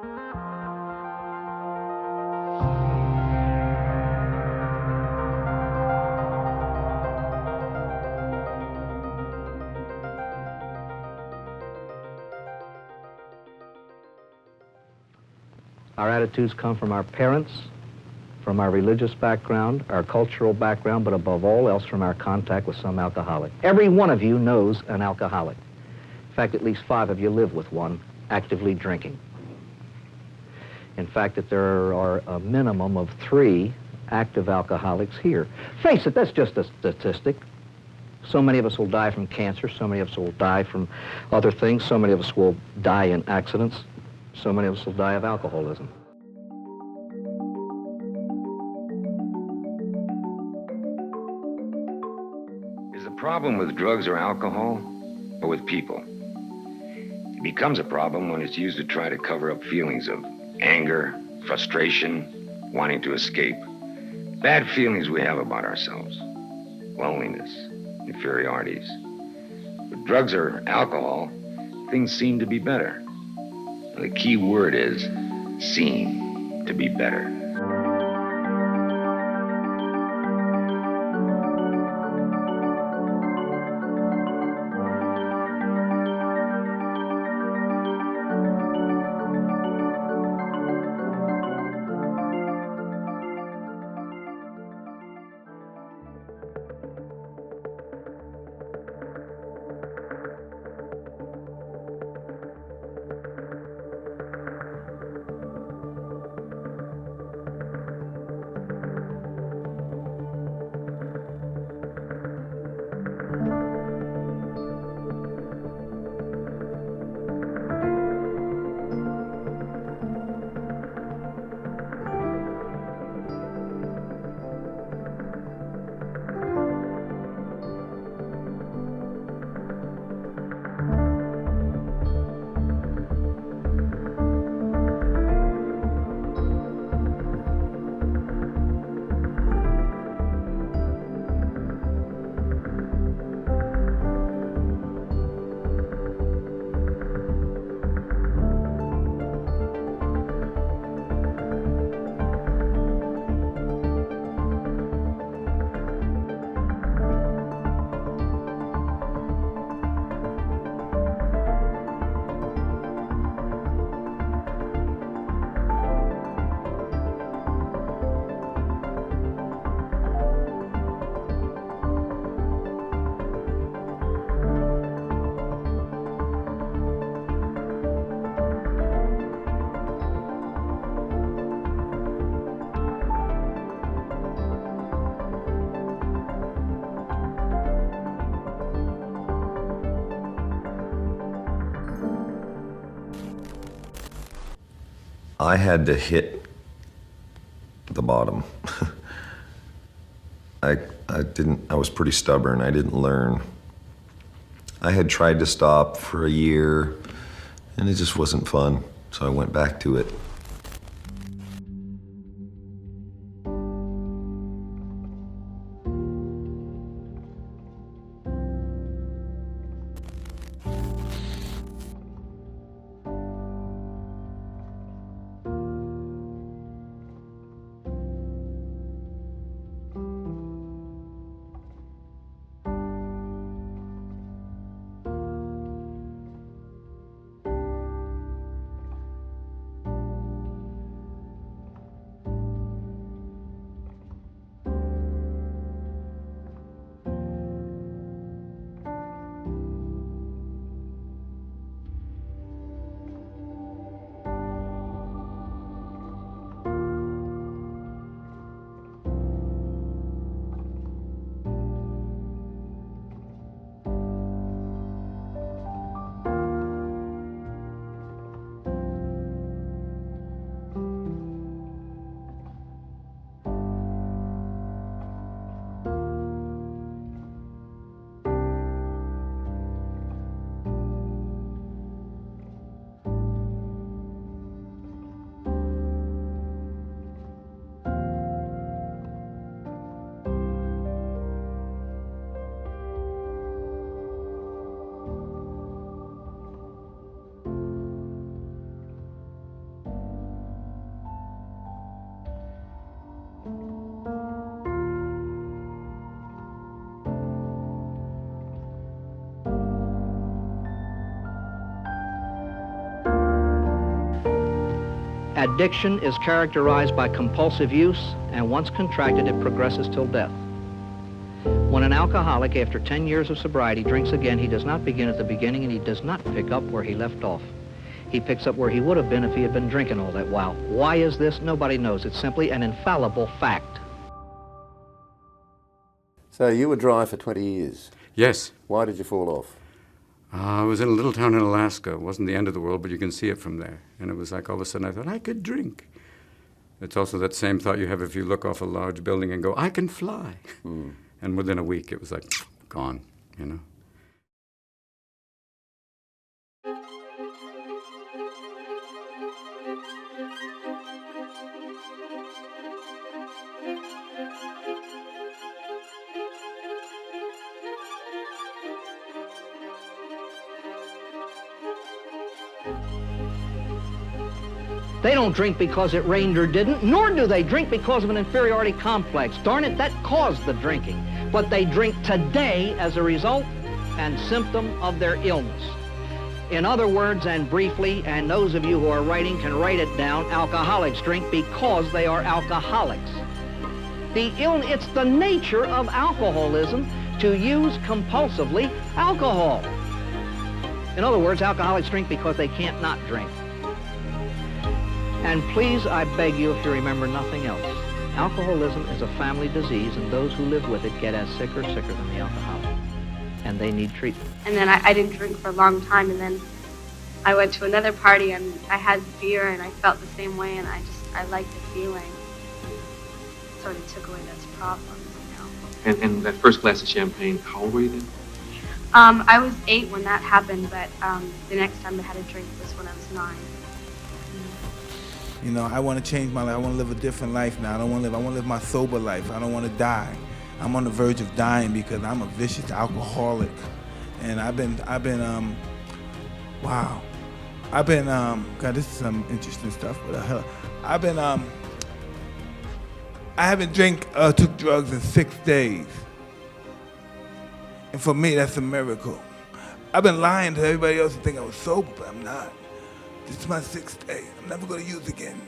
Our attitudes come from our parents, from our religious background, our cultural background, but above all else from our contact with some alcoholic. Every one of you knows an alcoholic. In fact, at least 5 of you live with one actively drinking. In fact, that there are a minimum of 3 active alcoholics here. Face it, that's just a statistic. So many of us will die from cancer, so many of us will die from other things, so many of us will die in accidents, so many of us will die of alcoholism. Is the problem with drugs or alcohol, or with people? It becomes a problem when it's used to try to cover up feelings of anger, frustration, wanting to escape. Bad feelings we have about ourselves. Loneliness, inferiorities. With drugs or alcohol, things seem to be better. And the key word is seem to be better. I had to hit the bottom. I was pretty stubborn. I didn't learn. I had tried to stop for a year, and it just wasn't fun, so I went back to it. Addiction is characterized by compulsive use, and once contracted, it progresses till death. When an alcoholic, after 10 years of sobriety, drinks again, he does not begin at the beginning, and he does not pick up where he left off. He picks up where he would have been if he had been drinking all that while. Why is this? Nobody knows. It's simply an infallible fact. So you were dry for 20 years. Yes. Why did you fall off? I was in a little town in Alaska. It wasn't the end of the world, but you can see it from there. And it was like all of a sudden I thought, I could drink. It's also that same thought you have if you look off a large building and go, I can fly. And within a week, it was like, gone, you know. They don't drink because it rained or didn't, nor do they drink because of an inferiority complex. Darn it, that caused the drinking. But they drink today as a result and symptom of their illness. In other words, and briefly, and those of you who are writing can write it down, alcoholics drink because they are alcoholics. It's the nature of alcoholism to use compulsively alcohol. In other words, alcoholics drink because they can't not drink. And please, I beg you, if you remember nothing else, alcoholism is a family disease, and those who live with it get as sick or sicker than the alcoholic, and they need treatment. And then I didn't drink for a long time, and then I went to another party, and I had beer, and I felt the same way, and I liked the feeling. It sort of took away those problems, you know. And that first glass of champagne, how old were you then? I was 8 when that happened, but the next time I had a drink was when I was 9. You know, I want to change my life. I want to live a different life now. I want to live my sober life. I don't want to die. I'm on the verge of dying because I'm a vicious alcoholic. And God, this is some interesting stuff, but I haven't took drugs in 6 days. And for me, that's a miracle. I've been lying to everybody else to think I was sober, but I'm not. This is my 6th day. I'm never going to use again.